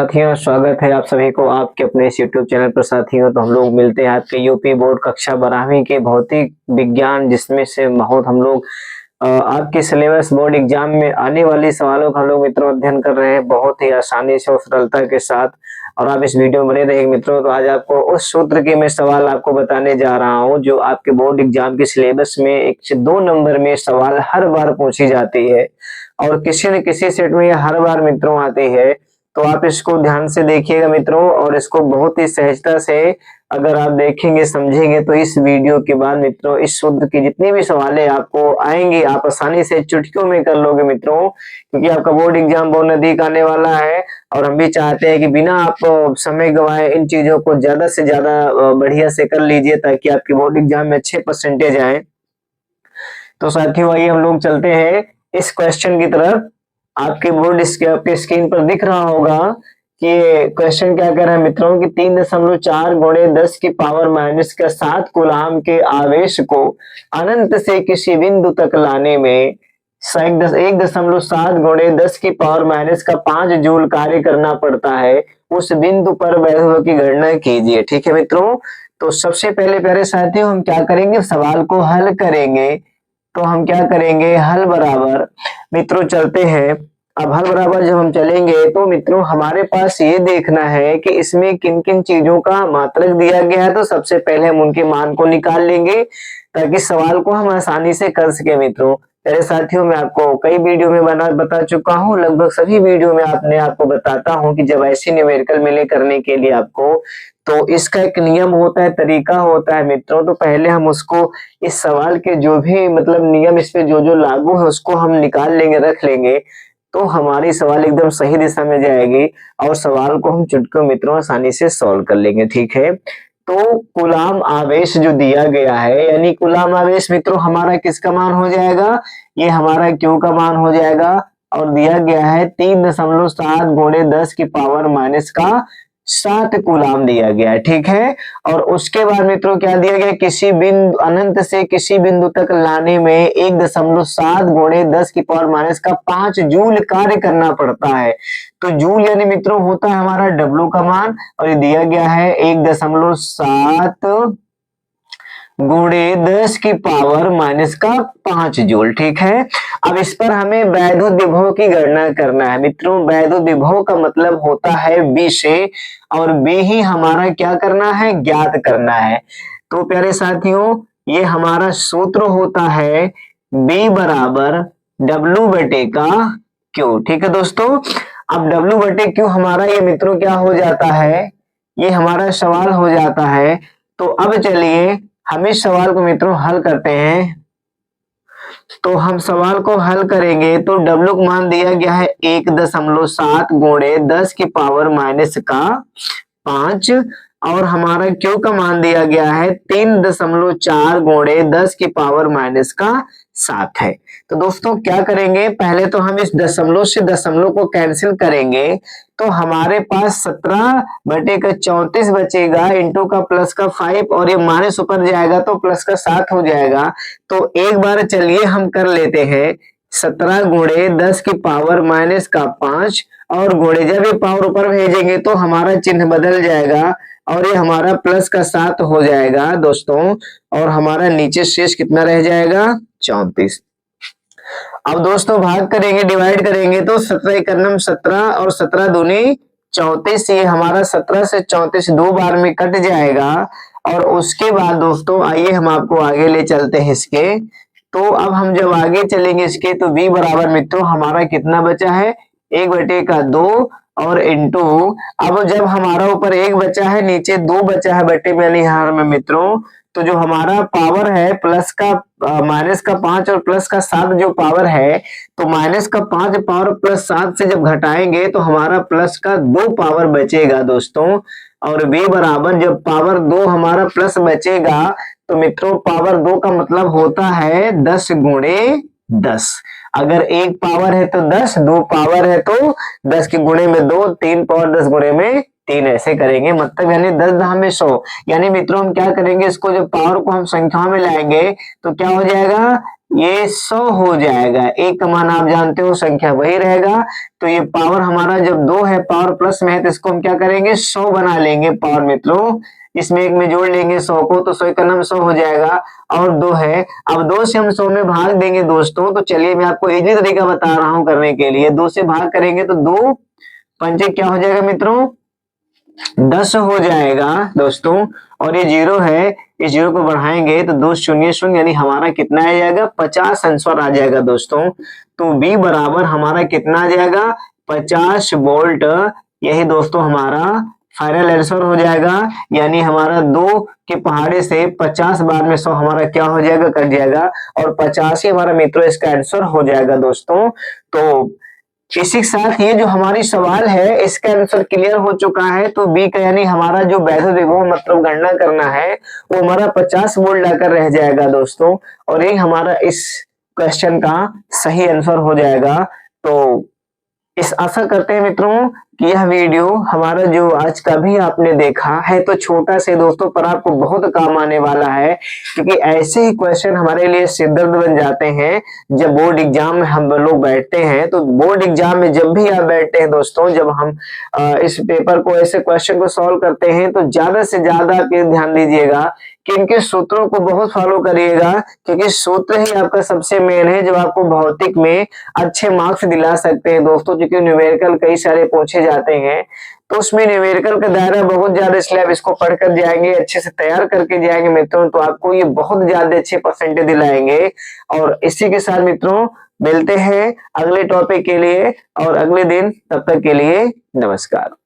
साथियों, स्वागत है आप सभी को आपके अपने इस यूट्यूब चैनल पर। साथियों, तो हम लोग मिलते हैं आपके यूपी बोर्ड कक्षा 12वीं के भौतिक विज्ञान, जिसमें से बहुत हम लोग आपके सिलेबस बोर्ड एग्जाम में आने वाले सवालों का हम लोग मित्रों अध्ययन कर रहे हैं बहुत ही आसानी से और सरलता के साथ। और आप इस वीडियो में बने रहेंगे मित्रों। तो आज आपको उस सूत्र के मैं सवाल आपको बताने जा रहा हूं जो आपके बोर्ड एग्जाम के सिलेबस में 1 से 2 नंबर में सवाल हर बार पूछी जाती है और किसी न किसी सेट में यह हर बार मित्रों आती है। तो आप इसको ध्यान से देखिएगा मित्रों, और इसको बहुत ही सहजता से अगर आप देखेंगे समझेंगे तो इस वीडियो के बाद मित्रों इस सूत्र की जितनी भी सवालें आपको आएंगी आप आसानी से चुटकियों में कर लोगे मित्रों, क्योंकि आपका बोर्ड एग्जाम बहुत नजदीक आने वाला है। और हम भी चाहते हैं कि बिना आप समय गवाए इन चीजों को ज्यादा से ज्यादा बढ़िया से कर लीजिए ताकि आपके बोर्ड एग्जाम में अच्छे परसेंटेज आए। तो साथियों, आइए हम लोग चलते हैं इस क्वेश्चन की तरफ। आपके बोर्ड आपके स्क्रीन पर दिख रहा होगा कि क्वेश्चन क्या कर रहा है मित्रों कि 3.4 गुणे 10 की पावर माइनस का 7 कूलाम के आवेश को अनंत से किसी बिंदु तक लाने में 1.7 गुणे 10 की पावर माइनस का 5 जूल कार्य करना पड़ता है। उस बिंदु पर वैभव की गणना कीजिए। ठीक है मित्रों, तो सबसे पहले प्यारे साथियों हम क्या करेंगे, सवाल को हल करेंगे। तो हम क्या करेंगे, हल बराबर मित्रों चलते हैं। अब हल बराबर जब हम चलेंगे तो मित्रों हमारे पास ये देखना है कि इसमें किन किन चीजों का मात्रक दिया गया है। तो सबसे पहले हम उनके मान को निकाल लेंगे ताकि सवाल को हम आसानी से कर सके मित्रों। मेरे साथियों, मैं आपको कई वीडियो में बता चुका हूँ, लगभग सभी वीडियो में आपको बताता हूँ कि जब ऐसे न्यूमेरिकल मिले करने के लिए आपको तो इसका एक नियम होता है, तरीका होता है मित्रों। तो पहले हम उसको इस सवाल के जो भी मतलब नियम इस पे जो जो लागू है उसको हम निकाल लेंगे, रख लेंगे, तो हमारी सवाल एकदम सही दिशा में जाएगी और सवाल को हम चुटकियों मित्रों आसानी से सॉल्व कर लेंगे। ठीक है, तो कूलाम आवेश जो दिया गया है, यानी कूलाम आवेश मित्रों हमारा किसका मान हो जाएगा, ये हमारा क्यू का मान हो जाएगा। और दिया गया है 3.7 गुणे 10 की पावर माइनस का 7 कूलाम दिया गया है। ठीक है, और उसके बाद मित्रों क्या दिया गया, किसी बिंदु अनंत से किसी बिंदु तक लाने में 1.7 गुणे 10 की पावर माइनस का 5 जूल कार्य करना पड़ता है। तो जूल यानी मित्रों होता है हमारा डब्ल्यू का मान, और ये दिया गया है 1.7 गुणे 10 की पावर माइनस का 5 जूल। ठीक है, अब इस पर हमें वैद्युत विभव की गणना करना है मित्रों। वैद्युत विभव का मतलब होता है बी से, और बी ही हमारा क्या करना है, ज्ञात करना है। तो प्यारे साथियों, ये हमारा सूत्र होता है बी बराबर डब्ल्यू बटे का क्यू। ठीक है दोस्तों, अब डब्ल्यू बटे क्यू हमारा ये मित्रों क्या हो जाता है, ये हमारा सवाल हो जाता है। तो अब चलिए हम इस सवाल को मित्रों हल करते हैं। तो हम सवाल को हल करेंगे तो डब्ल्यू का मान दिया गया है 1.7 गुणे 10 की पावर माइनस का 5, और हमारा क्यू का मान दिया गया है 3.4 गुणे 10 की पावर माइनस का 7 है। तो दोस्तों क्या करेंगे, पहले तो हम इस दशमलव से दशमलव को कैंसिल करेंगे तो हमारे पास 17 बटे का 34 बचेगा, इंटू का प्लस का 5, और ये माइनस ऊपर जाएगा तो प्लस का 7 हो जाएगा। तो एक बार चलिए हम कर लेते हैं 17 गुणे 10 की पावर माइनस का 5, और गुणे जब ये पावर ऊपर भेजेंगे तो हमारा चिन्ह बदल जाएगा और ये हमारा प्लस का 7 हो जाएगा दोस्तों, और हमारा नीचे शेष कितना रह जाएगा, 34। अब दोस्तों भाग करेंगे, डिवाइड करेंगे तो 17 एक 17 और 17 दूनी 34, ये हमारा 17 से 34 दो बार में कट जाएगा। और उसके बाद दोस्तों आइए हम आपको आगे ले चलते हैं इसके। तो अब हम जब आगे चलेंगे इसके तो v बराबर मित्रों हमारा कितना बचा है, 1 बटे का 2, और इंटू अब जब हमारा ऊपर 1 बचा है नीचे 2 बचा है बटे में यानी यहाँ में मित्रों, तो जो हमारा पावर है प्लस का माइनस का 5 और प्लस का 7 जो पावर है, तो माइनस का 5 पावर प्लस 7 से जब घटाएंगे तो हमारा प्लस का 2 पावर बचेगा दोस्तों। और v बराबर जब पावर 2 हमारा प्लस बचेगा तो मित्रों पावर 2 का मतलब होता है 10 गुणे 10। अगर एक पावर है तो 10, दो पावर है तो 10 के गुणे में 2, 3 पावर 10 गुणे में 3, ऐसे करेंगे। मतलब यानी 10 धाम में 100, यानी मित्रों हम क्या करेंगे, इसको जब पावर को हम संख्या में लाएंगे तो क्या हो जाएगा, ये 100 हो जाएगा। एक का मान आप जानते हो संख्या वही रहेगा, तो ये पावर हमारा जब 2 है, पावर प्लस में है, तो इसको हम क्या करेंगे 100 बना लेंगे पावर मित्रों। इसमें एक में जोड़ लेंगे 100 को, तो 100 का नाम 100 हो जाएगा। और 2 है, अब 2 से हम 100 में भाग देंगे दोस्तों। तो चलिए मैं आपको इजी तरीका बता रहा हूं करने के लिए। 2 से भाग करेंगे तो 2 पंचे क्या हो जाएगा मित्रों 10 हो जाएगा दोस्तों। और ये 0 है, इस 0 को बढ़ाएंगे तो 2 शून्य शून्य, यानी हमारा कितना आ जाएगा 50 आंसर आ जाएगा दोस्तों। तो B बराबर हमारा कितना आ जाएगा 50 वोल्ट। यही दोस्तों हमारा फाइनल आंसर हो जाएगा। यानी हमारा 2 के पहाड़े से 50 बार में 100 हमारा क्या हो जाएगा कट जाएगा, और 50 ही हमारा मित्रों इसका आंसर हो जाएगा दोस्तों। तो इसी के साथ ये जो हमारी सवाल है इसका आंसर क्लियर हो चुका है। तो बी का यानी हमारा जो वैद्युत विभव मतलब गणना करना है वो हमारा 50 वोल्ट लाकर रह जाएगा दोस्तों। और ये हमारा इस क्वेश्चन का सही आंसर हो जाएगा। तो इस आशा करते हैं मित्रों कि यह वीडियो हमारा जो आज का भी आपने देखा है तो छोटा से दोस्तों पर आपको बहुत काम आने वाला है, क्योंकि ऐसे ही क्वेश्चन हमारे लिए सिरदर्द बन जाते हैं जब बोर्ड एग्जाम में हम लोग बैठते हैं। तो बोर्ड एग्जाम में जब भी आप बैठते हैं दोस्तों, जब हम इस पेपर को ऐसे क्वेश्चन को सॉल्व करते हैं तो ज्यादा से ज्यादा आप ध्यान दीजिएगा कि इनके सूत्रों को बहुत फॉलो करिएगा, क्योंकि सूत्र ही आपका सबसे मेन है जो आपको भौतिक में अच्छे मार्क्स दिला सकते हैं दोस्तों। क्योंकि न्यूमेरिकल कई सारे पूछे जाते हैं तो उसमें न्यूमेरिकल का दायरा बहुत ज्यादा, इसलिए आप इसको पढ़कर जाएंगे, अच्छे से तैयार करके जाएंगे मित्रों, तो आपको ये बहुत ज्यादा अच्छे परसेंटेज दिलाएंगे। और इसी के साथ मित्रों मिलते हैं अगले टॉपिक के लिए और अगले दिन, तब तक के लिए नमस्कार।